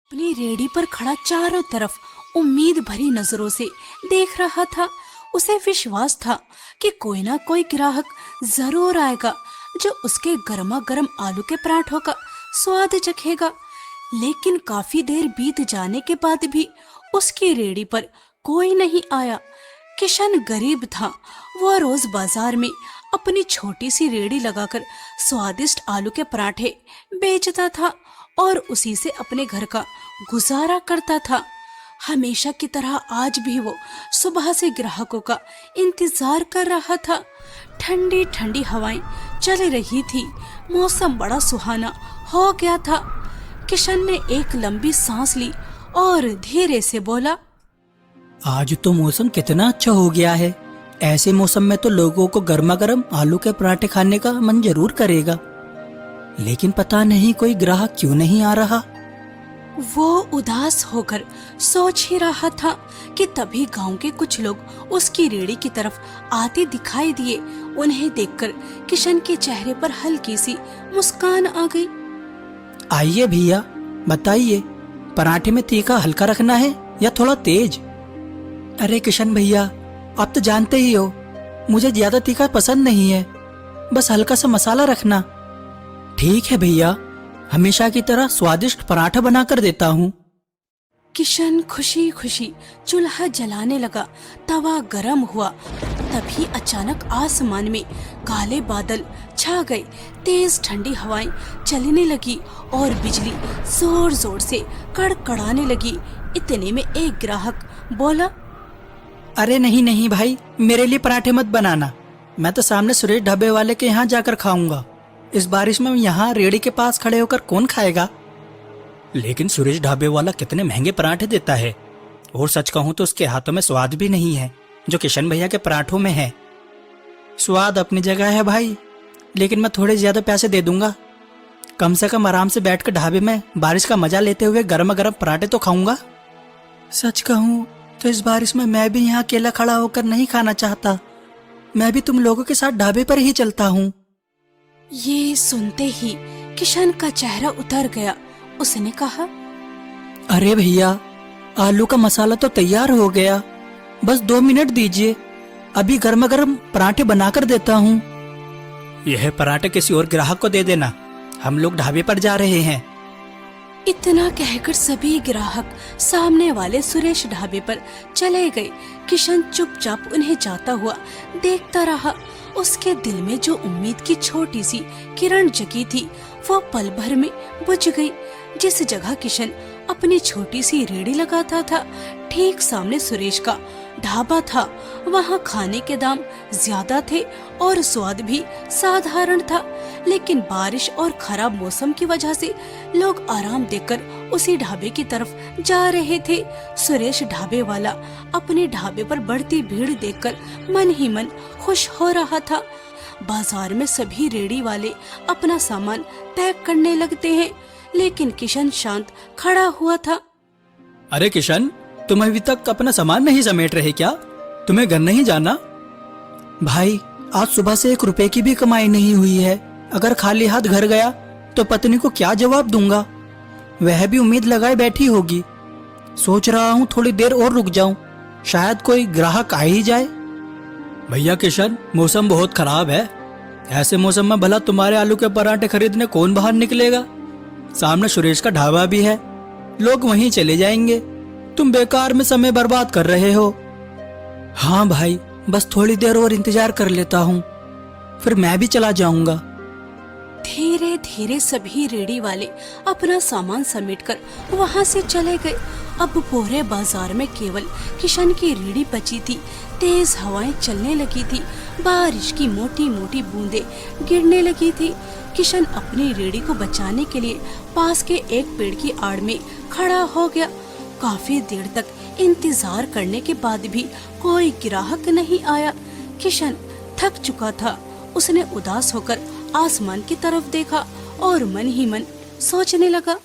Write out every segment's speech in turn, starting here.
अपनी रेडी पर खड़ा चारों तरफ उम्मीद भरी नजरों से देख रहा था। उसे विश्वास था कि कोई ना कोई ग्राहक जरूर आएगा जो उसके गर्मा गर्म आलू के पराठों का स्वाद चखेगा। लेकिन काफी देर बीत जाने के बाद भी उसकी रेडी पर कोई नहीं आया। किशन गरीब था। वह रोज बाजार में अपनी छोटी सी रेडी लगाकर स्वादिष्ट आलू के पराठे बेचता था और उसी से अपने घर का गुजारा करता था। हमेशा की तरह आज भी वो सुबह से ग्राहकों का इंतजार कर रहा था। ठंडी ठंडी हवाएं चल रही थी। मौसम बड़ा सुहाना हो गया था। किशन ने एक लंबी सांस ली और धीरे से बोला, आज तो मौसम कितना अच्छा हो गया है। ऐसे मौसम में तो लोगों को गर्मा गर्म आलू के पराठे खाने का मन जरूर करेगा, लेकिन पता नहीं कोई ग्राहक क्यों नहीं आ रहा। वो उदास होकर सोच ही रहा था कि तभी गांव के कुछ लोग उसकी रेड़ी की तरफ आते दिखाई दिए। उन्हें देखकर किशन के चेहरे पर हल्की सी मुस्कान आ गई। आइए भैया, बताइए, पराठे में तीखा हल्का रखना है या थोड़ा तेज? अरे किशन भैया, आप तो जानते ही हो मुझे ज्यादा तीखा पसंद नहीं है, बस हल्का सा मसाला रखना। ठीक है भैया, हमेशा की तरह स्वादिष्ट पराठा बनाकर देता हूँ। किशन खुशी खुशी चूल्हा जलाने लगा। तवा गरम हुआ। तभी अचानक आसमान में काले बादल छा गए। तेज ठंडी हवाएं चलने लगी और बिजली जोर जोर से कड़कड़ाने लगी। इतने में एक ग्राहक बोला, अरे नहीं नहीं भाई, मेरे लिए पराठे मत बनाना। मैं तो सामने सुरेश ढाबे वाले के यहाँ जाकर खाऊंगा। इस बारिश में यहाँ रेड़ी के पास खड़े होकर कौन खाएगा? लेकिन सुरेश ढाबे वाला कितने महंगे पराठे देता है, और सच कहूँ तो उसके हाथों में स्वाद भी नहीं है जो किशन भैया के पराठों में है। स्वाद अपनी जगह है भाई, लेकिन मैं थोड़े ज्यादा पैसे दे दूंगा। कम से कम आराम से बैठकर ढाबे में बारिश का मजा लेते हुए गर्मा गर्म पराठे तो खाऊंगा। सच कहूँ तो इस बारिश में मैं भी यहाँ अकेला खड़ा होकर नहीं खाना चाहता। मैं भी तुम लोगों के साथ ढाबे पर ही चलता हूँ। ये सुनते ही किशन का चेहरा उतर गया। उसने कहा, अरे भैया, आलू का मसाला तो तैयार हो गया, बस 2 मिनट दीजिए, अभी गर्मा गर्म पराठे बनाकर देता हूँ। यह पराठे किसी और ग्राहक को दे देना, हम लोग ढाबे पर जा रहे हैं। इतना कहकर सभी ग्राहक सामने वाले सुरेश ढाबे पर चले गए। किशन चुपचाप उन्हें जाता हुआ देखता रहा। उसके दिल में जो उम्मीद की छोटी सी किरण जगी थी वो पल भर में बुझ गई। जिस जगह किशन अपनी छोटी सी रेड़ी लगाता था, ठीक सामने सुरेश का ढाबा था। वहाँ खाने के दाम ज्यादा थे और स्वाद भी साधारण था, लेकिन बारिश और खराब मौसम की वजह से लोग आराम देकर उसी ढाबे की तरफ जा रहे थे। सुरेश ढाबे वाला अपने ढाबे पर बढ़ती भीड़ देखकर मन ही मन खुश हो रहा था। बाजार में सभी रेड़ी वाले अपना सामान पैक करने लगते हैं, लेकिन किशन शांत खड़ा हुआ था। अरे किशन, तुम अभी तक अपना सामान नहीं समेट रहे क्या? तुम्हें घर नहीं जाना? भाई, आज सुबह से 1 रुपए की भी कमाई नहीं हुई है। अगर खाली हाथ घर गया तो पत्नी को क्या जवाब दूंगा? वह भी उम्मीद लगाए बैठी होगी। सोच रहा हूँ थोड़ी देर और रुक जाऊं, शायद कोई ग्राहक आ ही जाए। भैया किशन, मौसम बहुत खराब है। ऐसे मौसम में भला तुम्हारे आलू के पराठे खरीदने कौन बाहर निकलेगा? सामने सुरेश का ढाबा भी है, लोग वहीं चले जाएंगे। तुम बेकार में समय बर्बाद कर रहे हो। हाँ भाई, बस थोड़ी देर और इंतजार कर लेता हूँ, फिर मैं भी चला जाऊंगा। धीरे धीरे सभी रेड़ी वाले अपना सामान समेटकर वहाँ से चले गए। अब पूरे बाजार में केवल किशन की रेड़ी बची थी। तेज हवाएं चलने लगी थी। बारिश की मोटी मोटी बूंदें गिरने लगी थी। किशन अपनी रेड़ी को बचाने के लिए पास के एक पेड़ की आड़ में खड़ा हो गया। काफी देर तक इंतजार करने के बाद भी कोई ग्राहक नहीं आया। किशन थक चुका था। उसने उदास होकर आसमान की तरफ देखा और मन ही मन सोचने लगा,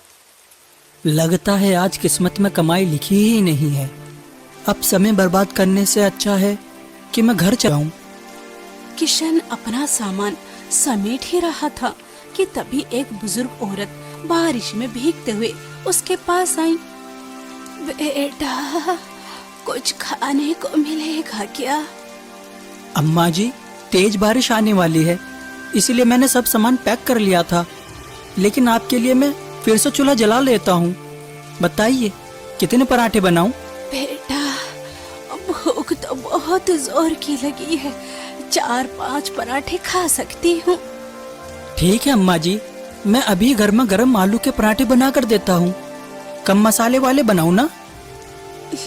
लगता है आज किस्मत में कमाई लिखी ही नहीं है। अब समय बर्बाद करने से अच्छा है कि मैं घर जाऊं। किशन अपना सामान समेट ही रहा था कि तभी एक बुजुर्ग औरत बारिश में भीगते हुए उसके पास आई। बेटा, कुछ खाने को मिलेगा क्या? अम्मा जी, तेज बारिश आने वाली है, इसीलिए मैंने सब सामान पैक कर लिया था। लेकिन आपके लिए मैं फिर से चूल्हा जला लेता हूँ। बताइए कितने पराठे बनाऊं? बेटा, भूख तो बहुत जोर की लगी है, 4-5 पराठे खा सकती हूँ। ठीक है अम्मा जी, मैं अभी गर्मा गर्म आलू के पराठे बना कर देता हूँ। कम मसाले वाले बनाऊं ना?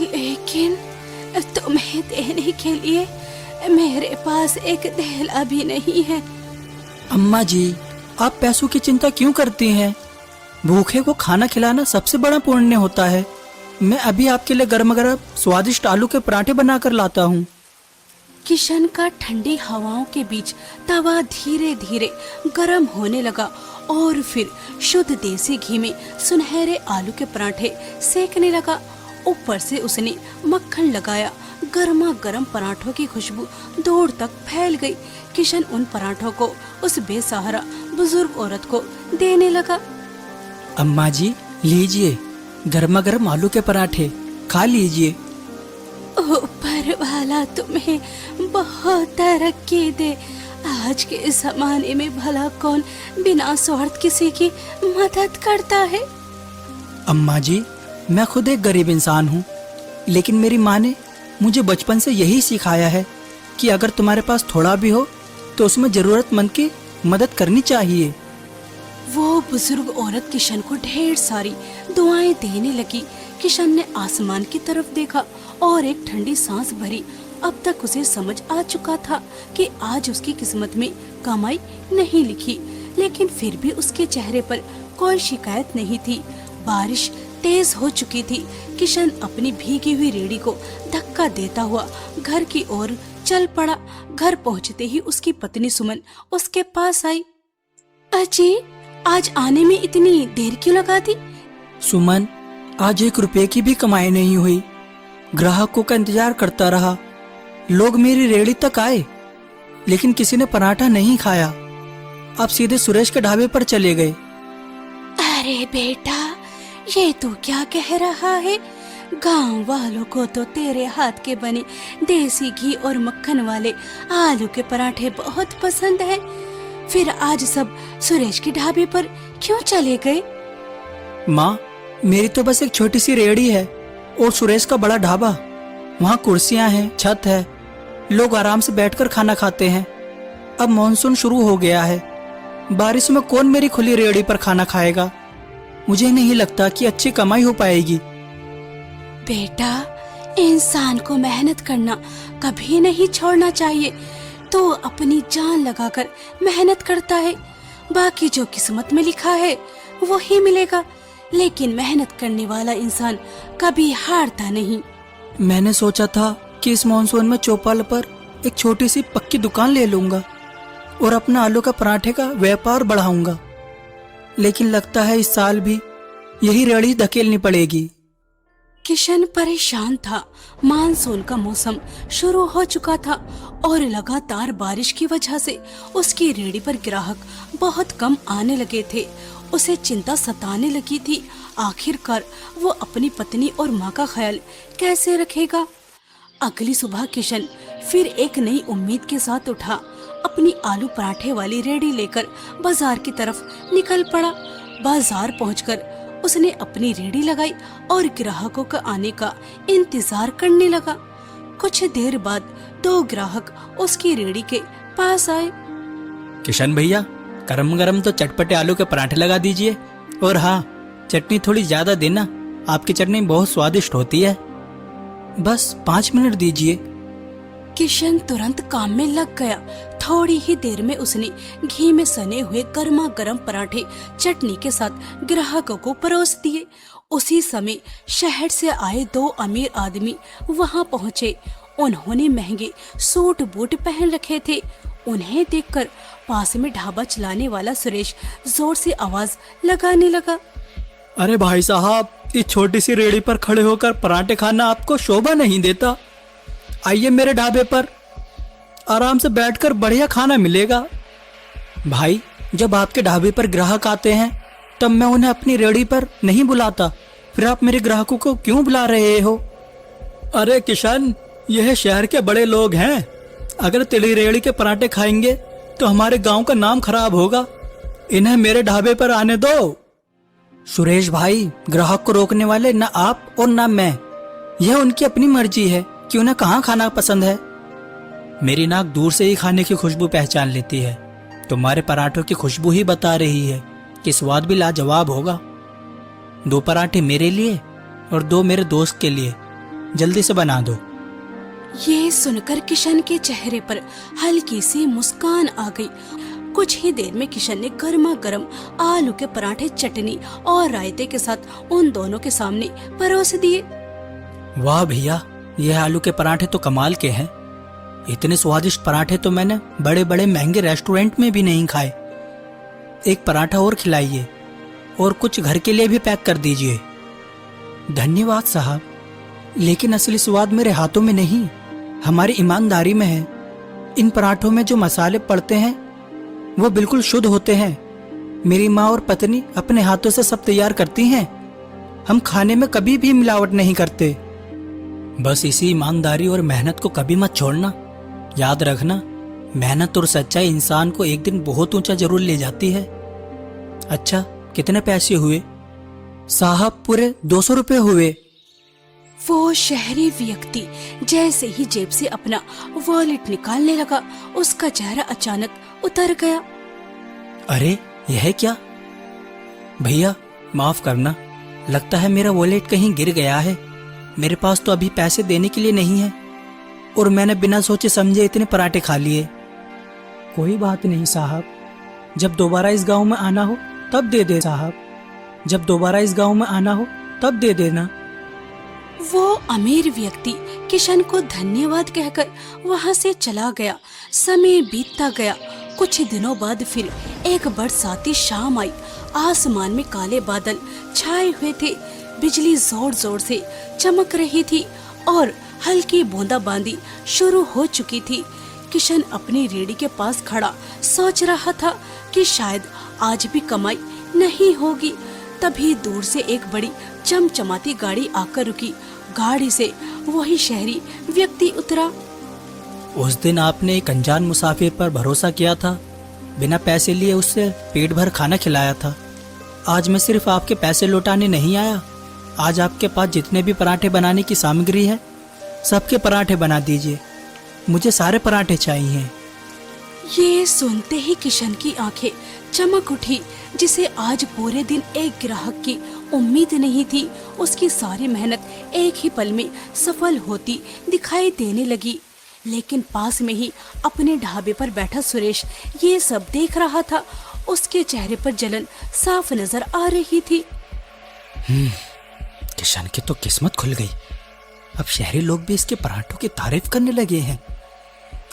लेकिन तुम्हें देने के लिए मेरे पास एक धेला भी नहीं है। अम्मा जी, आप पैसों की चिंता क्यों करती हैं? भूखे को खाना खिलाना सबसे बड़ा पुण्य होता है। मैं अभी आपके लिए गर्मा गर्म स्वादिष्ट आलू के पराठे बना कर लाता हूँ। किशन का ठंडी हवाओं के बीच तवा धीरे धीरे गर्म होने लगा और फिर शुद्ध देसी घी में सुनहरे आलू के पराठे सेकने लगा। ऊपर से उसने मक्खन लगाया। गर्मा गर्म पराठों की खुशबू दूर तक फैल गई। किशन उन पराठों को उस बेसहारा बुजुर्ग औरत को देने लगा। अम्मा जी, लीजिए गर्मा गर्म आलू के पराठे, खा लीजिए। ऊपर वाला तुम्हें बहुत तरक्की दे। आज के जमाने में भला कौन बिना स्वार्थ किसी की मदद करता है? अम्मा जी, मैं खुद एक गरीब इंसान हूँ, लेकिन मेरी माँ ने मुझे बचपन से यही सिखाया है कि अगर तुम्हारे पास थोड़ा भी हो तो उसमें जरूरतमंद की मदद करनी चाहिए। वो बुजुर्ग औरत किशन को ढेर सारी दुआएं देने लगी। किशन ने आसमान की तरफ देखा और एक ठंडी सांस भरी। अब तक उसे समझ आ चुका था कि आज उसकी किस्मत में कमाई नहीं लिखी, लेकिन फिर भी उसके चेहरे पर कोई शिकायत नहीं थी। बारिश तेज हो चुकी थी। किशन अपनी भीगी हुई रेड़ी को धक्का देता हुआ घर की ओर चल पड़ा। घर पहुंचते ही उसकी पत्नी सुमन उसके पास आई। अजी, आज आने में इतनी देर क्यों लगा दी? सुमन, आज 1 रुपए की भी कमाई नहीं हुई। ग्राहकों का इंतजार करता रहा। लोग मेरी रेड़ी तक आए, लेकिन किसी ने पराठा नहीं खाया। अब सीधे सुरेश के ढाबे पर चले गए। अरे बेटा, ये तू क्या कह रहा है? गांव वालों को तो तेरे हाथ के बने देसी घी और मक्खन वाले आलू के पराठे बहुत पसंद है। फिर आज सब सुरेश के ढाबे पर क्यों चले गए? माँ, मेरी तो बस एक छोटी सी रेड़ी है और सुरेश का बड़ा ढाबा। वहाँ कुर्सियाँ हैं, छत है, लोग आराम से बैठकर खाना खाते हैं। अब मॉनसून शुरू हो गया है, बारिश में कौन मेरी खुली रेड़ी पर खाना खाएगा? मुझे नहीं लगता कि अच्छी कमाई हो पाएगी। बेटा, इंसान को मेहनत करना कभी नहीं छोड़ना चाहिए। तो अपनी जान लगाकर मेहनत करता है, बाकी जो किस्मत में लिखा है वो ही मिलेगा। लेकिन मेहनत करने वाला इंसान कभी हारता नहीं। मैंने सोचा था कि इस मॉनसून में चौपाल पर एक छोटी सी पक्की दुकान ले लूंगा और अपना आलू का पराठे का व्यापार बढ़ाऊंगा, लेकिन लगता है इस साल भी यही रेड़ी धकेलनी पड़ेगी। किशन परेशान था। मानसून का मौसम शुरू हो चुका था और लगातार बारिश की वजह से उसकी रेड़ी पर ग्राहक बहुत कम आने लगे थे। उसे चिंता सताने लगी थी। आखिरकार वो अपनी पत्नी और माँ का ख्याल कैसे रखेगा? अगली सुबह किशन फिर एक नई उम्मीद के साथ उठा। अपनी आलू पराठे वाली रेड़ी लेकर बाजार की तरफ निकल पड़ा। बाजार पहुंचकर उसने अपनी रेड़ी लगाई और ग्राहकों का आने का इंतजार करने लगा। कुछ देर बाद 2 ग्राहक उसकी रेड़ी के पास आए। किशन भैया, गरम गरम तो चटपटे आलू के पराठे लगा दीजिए, और हाँ, चटनी थोड़ी ज्यादा देना, आपकी चटनी बहुत स्वादिष्ट होती है। बस 5 मिनट दीजिए। किशन तुरंत काम में लग गया। थोड़ी ही देर में उसने घी में सने हुए गर्मा गर्म पराठे चटनी के साथ ग्राहकों को परोस दिए। उसी समय शहर से आए 2 अमीर आदमी वहां पहुंचे। उन्होंने महंगे सूट बूट पहन रखे थे। उन्हें देखकर पास में ढाबा चलाने वाला सुरेश जोर से आवाज लगाने लगा। अरे भाई साहब, इस छोटी सी रेड़ी पर खड़े होकर पराठे खाना आपको शोभा नहीं देता? आइए मेरे ढाबे पर, आराम से बैठकर बढ़िया खाना मिलेगा। भाई, जब आपके ढाबे पर ग्राहक आते हैं तब मैं उन्हें अपनी रेहड़ी पर नहीं बुलाता। फिर आप मेरे ग्राहकों को क्यों बुला रहे हो? अरे किशन, यह शहर के बड़े लोग हैं। अगर तेरी रेहड़ी के पराठे खाएंगे तो हमारे गांव का नाम खराब होगा। इन्हें मेरे ढाबे पर आने दो। सुरेश भाई, ग्राहक को रोकने वाले न आप और न मैं। यह उनकी अपनी मर्जी है कि उन्हें कहाँ खाना पसंद है। मेरी नाक दूर से ही खाने की खुशबू पहचान लेती है। तुम्हारे पराठों की खुशबू ही बता रही है कि स्वाद भी लाजवाब होगा। 2 पराठे मेरे लिए और 2 मेरे दोस्त के लिए। जल्दी से बना दो। ये सुनकर किशन के चेहरे पर हल्की सी मुस्कान आ गई। कुछ ही देर में किशन ने गर्मा गर्म आलू के पराठे चटनी और रायते के साथ उन दोनों के सामने परोस दिए। वाह भैया, यह आलू के पराठे तो कमाल के हैं। इतने स्वादिष्ट पराठे तो मैंने बड़े बड़े महंगे रेस्टोरेंट में भी नहीं खाए। एक पराठा और खिलाइए और कुछ घर के लिए भी पैक कर दीजिए। धन्यवाद साहब, लेकिन असली स्वाद मेरे हाथों में नहीं, हमारी ईमानदारी में है। इन पराठों में जो मसाले पड़ते हैं वो बिल्कुल शुद्ध होते हैं। मेरी माँ और पत्नी अपने हाथों से सब तैयार करती हैं। हम खाने में कभी भी मिलावट नहीं करते। बस इसी ईमानदारी और मेहनत को कभी मत छोड़ना। याद रखना, मेहनत और सच्चाई इंसान को एक दिन बहुत ऊंचा जरूर ले जाती है। अच्छा, कितने पैसे हुए? साहब, पूरे 200 रुपए हुए। वो शहरी व्यक्ति जैसे ही जेब से अपना वॉलेट निकालने लगा, उसका चेहरा अचानक उतर गया। अरे, यह क्या? भैया माफ करना, लगता है मेरा वॉलेट कहीं गिर गया है। मेरे पास तो अभी पैसे देने के लिए नहीं है और मैंने बिना सोचे समझे इतने पराठे खा लिए। कोई बात नहीं साहब, जब दोबारा इस गांव में आना हो तब दे दे साहब। जब दोबारा इस गांव में आना हो तब दे देना। वो अमीर व्यक्ति किशन को धन्यवाद कहकर वहाँ से चला गया। समय बीतता गया। कुछ दिनों बाद फिर एक बरसाती शाम आई। आसमान में काले बादल छाए हुए थे। बिजली जोर जोर से चमक रही थी और हल्की बूंदाबांदी शुरू हो चुकी थी। किशन अपनी रेहड़ी के पास खड़ा सोच रहा था कि शायद आज भी कमाई नहीं होगी। तभी दूर से एक बड़ी चमचमाती गाड़ी आकर रुकी। गाड़ी से वही शहरी व्यक्ति उतरा। उस दिन आपने एक अनजान मुसाफिर पर भरोसा किया था, बिना पैसे लिए उससे पेट भर खाना खिलाया था। आज मैं सिर्फ आपके पैसे लौटाने नहीं आया। आज आपके पास जितने भी पराठे बनाने की सामग्री है, सबके पराठे बना दीजिए। मुझे सारे पराठे चाहिए। ये सुनते ही किशन की आंखें चमक उठी। जिसे आज पूरे दिन एक ग्राहक की उम्मीद नहीं थी, उसकी सारी मेहनत एक ही पल में सफल होती दिखाई देने लगी। लेकिन पास में ही अपने ढाबे पर बैठा सुरेश ये सब देख रहा था। उसके चेहरे पर जलन साफ नजर आ रही थी। किशन की तो किस्मत खुल गई। अब शहरी लोग भी इसके पराठों की तारीफ करने लगे हैं।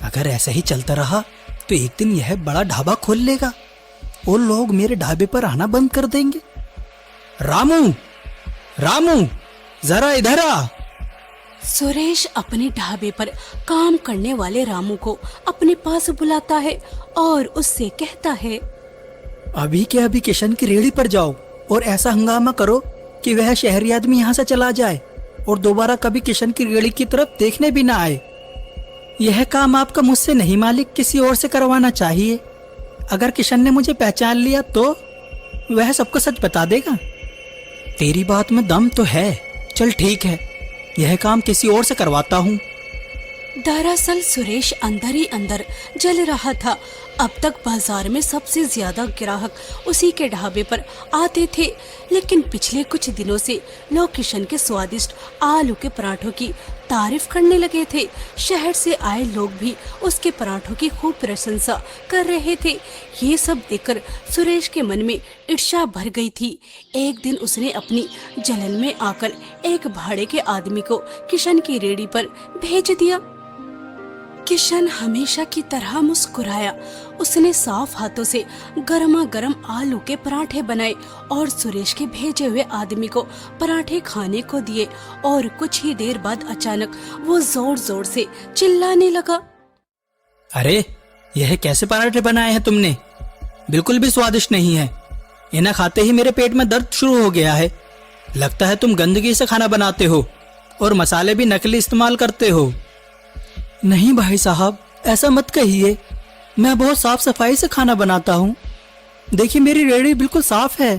अगर ऐसा ही चलता रहा तो एक दिन यह बड़ा ढाबा खोल लेगा और लोग मेरे ढाबे पर आना बंद कर देंगे। रामू, रामू, जरा इधर आ। सुरेश अपने ढाबे पर काम करने वाले रामू को अपने पास बुलाता है और उससे कहता है, अभी के अभी किशन की रेहड़ी पर जाओ और ऐसा हंगामा करो कि वह शहरी आदमी यहाँ से चला जाए और दोबारा कभी किशन की रेहड़ी की तरफ देखने भी ना आए। यह काम आपका मुझसे नहीं मालिक, किसी और से करवाना चाहिए। अगर किशन ने मुझे पहचान लिया तो वह सबको सच बता देगा। तेरी बात में दम तो है। चल ठीक है, यह काम किसी और से करवाता हूँ। दरअसल सुरेश अंदर ही अंदर जल रहा था। अब तक बाजार में सबसे ज्यादा ग्राहक उसी के ढाबे पर आते थे, लेकिन पिछले कुछ दिनों से लोग किशन के स्वादिष्ट आलू के पराठों की तारीफ करने लगे थे। शहर से आए लोग भी उसके पराठों की खूब प्रशंसा कर रहे थे। ये सब देखकर सुरेश के मन में ईर्ष्या भर गई थी। एक दिन उसने अपनी जलन में आकर एक भाड़े के आदमी को किशन की रेहड़ी पर भेज दिया। किशन हमेशा की तरह मुस्कुराया। उसने साफ हाथों से गर्मा गर्म आलू के पराठे बनाए और सुरेश के भेजे हुए आदमी को पराठे खाने को दिए। और कुछ ही देर बाद अचानक वो जोर जोर से चिल्लाने लगा, अरे, यह कैसे पराठे बनाए हैं तुमने? बिल्कुल भी स्वादिष्ट नहीं है। इन्हें खाते ही मेरे पेट में दर्द शुरू हो गया है। लगता है तुम गंदगी से खाना बनाते हो और मसाले भी नकली इस्तेमाल करते हो। नहीं भाई साहब, ऐसा मत कहिए। मैं बहुत साफ सफाई से खाना बनाता हूँ। देखिए मेरी रेहड़ी बिल्कुल साफ है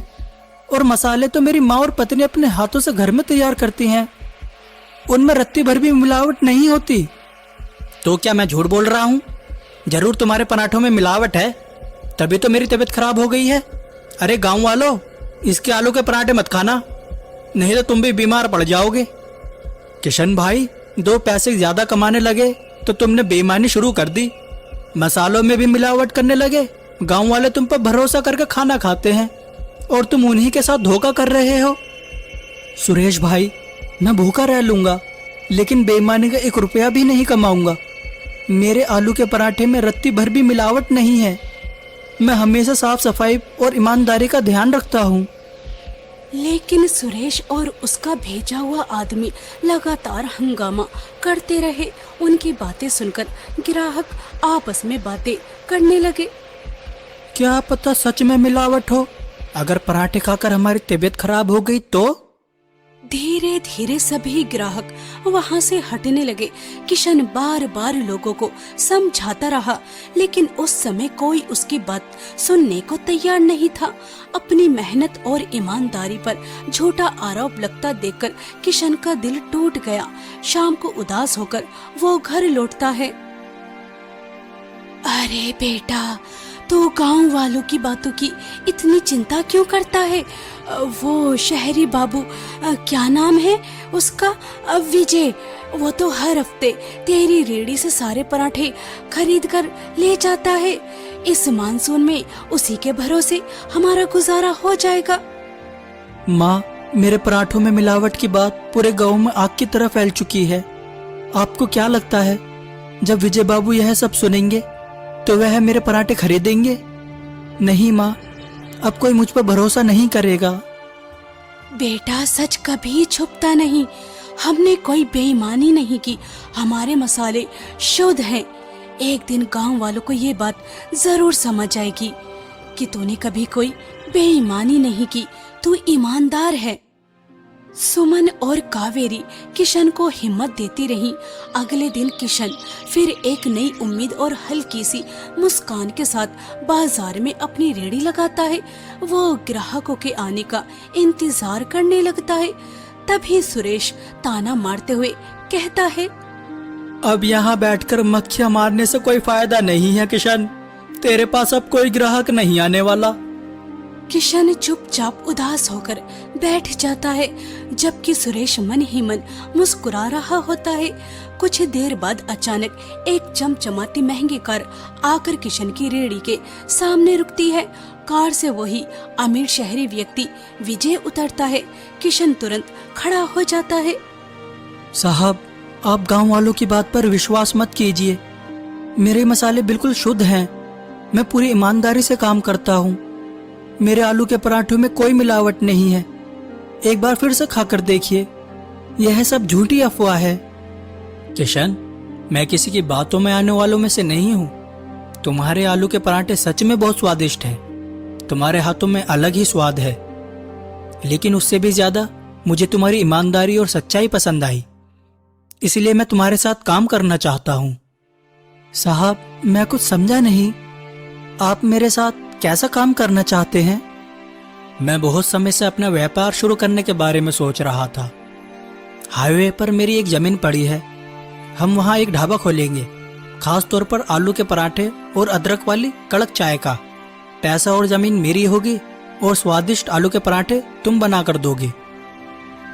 और मसाले तो मेरी माँ और पत्नी अपने हाथों से घर में तैयार करती हैं। उनमें रत्ती भर भी मिलावट नहीं होती। तो क्या मैं झूठ बोल रहा हूँ? जरूर तुम्हारे पराठों में मिलावट है, तभी तो मेरी तबीयत खराब हो गई है। अरे गांव वालों, इसके आलू के पराठे मत खाना, नहीं तो तुम भी बीमार पड़ जाओगे। किशन भाई, 2 पैसे ज्यादा कमाने लगे तो तुमने बेईमानी शुरू कर दी। मसालों में भी मिलावट करने लगे। गांव वाले तुम पर भरोसा करके खाना खाते हैं और तुम उन्हीं के साथ धोखा कर रहे हो। सुरेश भाई, मैं भूखा रह लूंगा लेकिन बेईमानी का 1 रुपया भी नहीं कमाऊंगा। मेरे आलू के पराठे में रत्ती भर भी मिलावट नहीं है। मैं हमेशा साफ सफाई और ईमानदारी का ध्यान रखता हूँ। लेकिन सुरेश और उसका भेजा हुआ आदमी लगातार हंगामा करते रहे। उनकी बातें सुनकर ग्राहक आपस में बातें करने लगे। क्या पता सच में मिलावट हो? अगर पराठे खाकर हमारी तबीयत खराब हो गई तो? धीरे धीरे सभी ग्राहक वहां से हटने लगे। किशन बार बार लोगों को समझाता रहा, लेकिन उस समय कोई उसकी बात सुनने को तैयार नहीं था। अपनी मेहनत और ईमानदारी पर झूठा आरोप लगता देखकर किशन का दिल टूट गया। शाम को उदास होकर वो घर लौटता है। अरे बेटा, तो गांव वालों की बातों की इतनी चिंता क्यों करता है? वो शहरी बाबू, क्या नाम है उसका, विजय, वो तो हर हफ्ते तेरी रेहड़ी से सारे पराठे खरीद कर ले जाता है। इस मानसून में उसी के भरोसे हमारा गुजारा हो जाएगा। माँ, मेरे पराठों में मिलावट की बात पूरे गांव में आग की तरह फैल चुकी है। आपको क्या लगता है जब विजय बाबू यह सब सुनेंगे तो वह मेरे पराठे खरीदेंगे? नहीं माँ, अब कोई मुझ पर भरोसा नहीं करेगा। बेटा, सच कभी छुपता नहीं। हमने कोई बेईमानी नहीं की। हमारे मसाले शुद्ध हैं। एक दिन गांव वालों को ये बात जरूर समझ आएगी कि तूने कभी कोई बेईमानी नहीं की, तू ईमानदार है। सुमन और कावेरी किशन को हिम्मत देती रही। अगले दिन किशन फिर एक नई उम्मीद और हल्की सी मुस्कान के साथ बाजार में अपनी रेहड़ी लगाता है। वो ग्राहकों के आने का इंतजार करने लगता है। तभी सुरेश ताना मारते हुए कहता है, अब यहाँ बैठकर मक्खियाँ मारने से कोई फायदा नहीं है किशन। तेरे पास अब कोई ग्राहक नहीं आने वाला। किशन चुपचाप उदास होकर बैठ जाता है, जबकि सुरेश मन ही मन मुस्कुरा रहा होता है। कुछ देर बाद अचानक एक चमचमाती महंगी कार आकर किशन की रेहड़ी के सामने रुकती है। कार से वही अमीर शहरी व्यक्ति विजय उतरता है। किशन तुरंत खड़ा हो जाता है। साहब, आप गांव वालों की बात पर विश्वास मत कीजिए। मेरे मसाले बिल्कुल शुद्ध हैं। मैं पूरी ईमानदारी से काम करता हूँ। मेरे आलू के पराठों में कोई मिलावट नहीं है। एक बार फिर से खाकर देखिए, यह सब झूठी अफवाह है। किशन, मैं किसी की बातों में आने वालों में से नहीं हूँ। तुम्हारे आलू के पराठे सच में बहुत स्वादिष्ट हैं। तुम्हारे हाथों में अलग ही स्वाद है, लेकिन उससे भी ज्यादा मुझे तुम्हारी ईमानदारी और सच्चाई पसंद आई। इसलिए मैं तुम्हारे साथ काम करना चाहता हूँ। साहब, मैं कुछ समझा नहीं। आप मेरे साथ कैसा काम करना चाहते हैं? मैं बहुत समय से अपना व्यापार शुरू करने के बारे में सोच रहा था। हाईवे पर मेरी एक जमीन पड़ी है। हम वहाँ एक ढाबा खोलेंगे, खास तौर पर आलू के पराठे और अदरक वाली कड़क चाय का। पैसा और जमीन मेरी होगी और स्वादिष्ट आलू के पराठे तुम बना कर दोगे।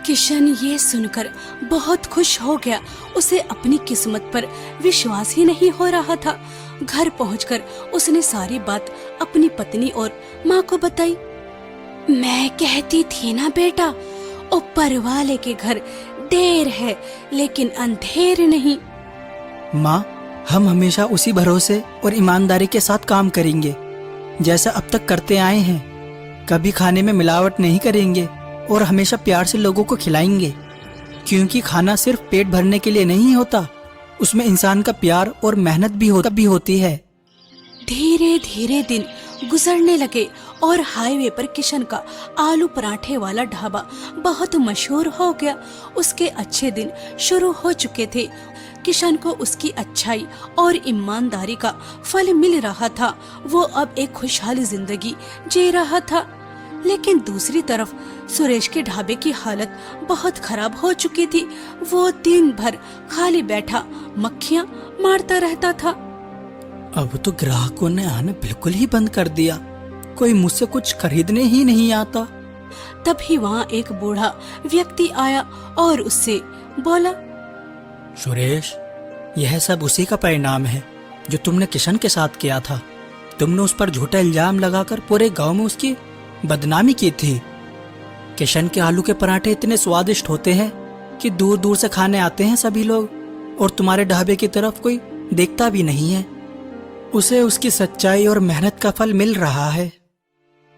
किशन ये सुनकर बहुत खुश हो गया। उसे अपनी किस्मत पर विश्वास ही नहीं हो रहा था। घर पहुंचकर उसने सारी बात अपनी पत्नी और माँ को बताई। मैं कहती थी ना बेटा, ऊपर वाले के घर देर है लेकिन अंधेर नहीं। माँ, हम हमेशा उसी भरोसे और ईमानदारी के साथ काम करेंगे जैसा अब तक करते आए हैं। कभी खाने में मिलावट नहीं करेंगे और हमेशा प्यार से लोगों को खिलाएंगे, क्योंकि खाना सिर्फ पेट भरने के लिए नहीं होता, उसमें इंसान का प्यार और मेहनत भी होती है। धीरे धीरे दिन गुजरने लगे और हाईवे पर किशन का आलू पराठे वाला ढाबा बहुत मशहूर हो गया। उसके अच्छे दिन शुरू हो चुके थे। किशन को उसकी अच्छाई और ईमानदारी का फल मिल रहा था। वो अब एक खुशहाल जिंदगी जी रहा था। लेकिन दूसरी तरफ सुरेश के ढाबे की हालत बहुत खराब हो चुकी थी। वो दिन भर खाली बैठा मक्खियां मारता रहता था। अब तो ग्राहकों ने आना बिल्कुल ही बंद कर दिया। कोई मुझसे कुछ खरीदने ही नहीं आता। तभी वहाँ एक बूढ़ा व्यक्ति आया और उससे बोला, सुरेश, यह सब उसी का परिणाम है जो तुमने किशन के साथ किया था। तुमने उस पर झूठा इल्जाम लगाकर पूरे गांव में उसकी बदनामी की थी। किशन के आलू के पराठे इतने स्वादिष्ट होते हैं कि दूर दूर से खाने आते हैं सभी लोग, और तुम्हारे ढाबे की तरफ कोई देखता भी नहीं है। उसे उसकी सच्चाई और मेहनत का फल मिल रहा है।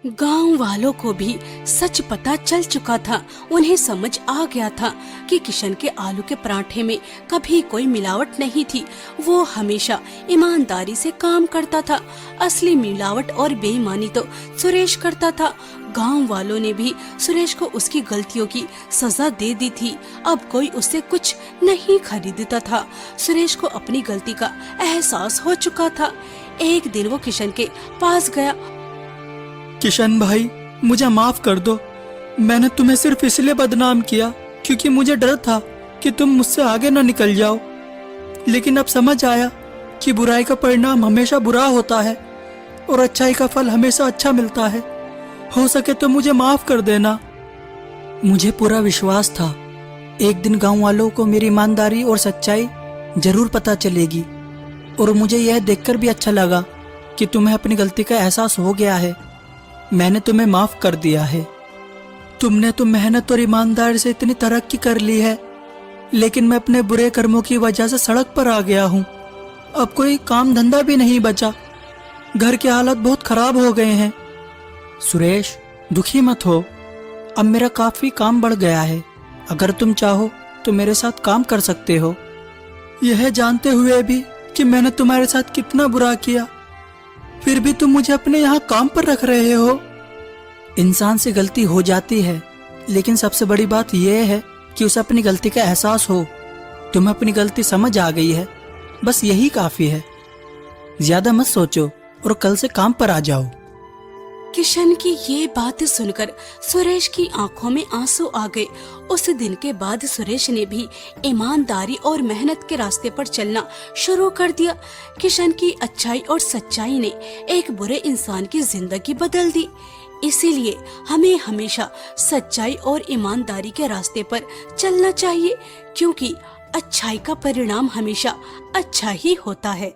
गांव वालों को भी सच पता चल चुका था। उन्हें समझ आ गया था कि किशन के आलू के पराठे में कभी कोई मिलावट नहीं थी। वो हमेशा ईमानदारी से काम करता था। असली मिलावट और बेईमानी तो सुरेश करता था। गांव वालों ने भी सुरेश को उसकी गलतियों की सजा दे दी थी। अब कोई उससे कुछ नहीं खरीदता था। सुरेश को अपनी गलती का एहसास हो चुका था। एक दिन वो किशन के पास गया। किशन भाई, मुझे माफ कर दो। मैंने तुम्हें सिर्फ इसलिए बदनाम किया क्योंकि मुझे डर था कि तुम मुझसे आगे न निकल जाओ। लेकिन अब समझ आया कि बुराई का परिणाम हमेशा बुरा होता है और अच्छाई का फल हमेशा अच्छा मिलता है। हो सके तो मुझे माफ कर देना। मुझे पूरा विश्वास था एक दिन गांव वालों को मेरी ईमानदारी और सच्चाई जरूर पता चलेगी, और मुझे यह देखकर भी अच्छा लगा कि तुम्हें अपनी गलती का एहसास हो गया है। मैंने तुम्हें माफ कर दिया है। तुमने तो मेहनत और ईमानदारी से इतनी तरक्की कर ली है, लेकिन मैं अपने बुरे कर्मों की वजह से सड़क पर आ गया हूँ। अब कोई काम धंधा भी नहीं बचा। घर के हालात बहुत खराब हो गए हैं। सुरेश, दुखी मत हो। अब मेरा काफी काम बढ़ गया है। अगर तुम चाहो तो मेरे साथ काम कर सकते हो। यह जानते हुए भी कि मैंने तुम्हारे साथ कितना बुरा किया, फिर भी तुम मुझे अपने यहाँ काम पर रख रहे हो। इंसान से गलती हो जाती है, लेकिन सबसे बड़ी बात यह है कि उसे अपनी गलती का एहसास हो। तुम्हें अपनी गलती समझ आ गई है, बस यही काफी है। ज्यादा मत सोचो और कल से काम पर आ जाओ। किशन की ये बात सुनकर सुरेश की आंखों में आंसू आ गए। उस दिन के बाद सुरेश ने भी ईमानदारी और मेहनत के रास्ते पर चलना शुरू कर दिया। किशन की अच्छाई और सच्चाई ने एक बुरे इंसान की जिंदगी बदल दी। इसीलिए हमें हमेशा सच्चाई और ईमानदारी के रास्ते पर चलना चाहिए, क्योंकि अच्छाई का परिणाम हमेशा अच्छा ही होता है।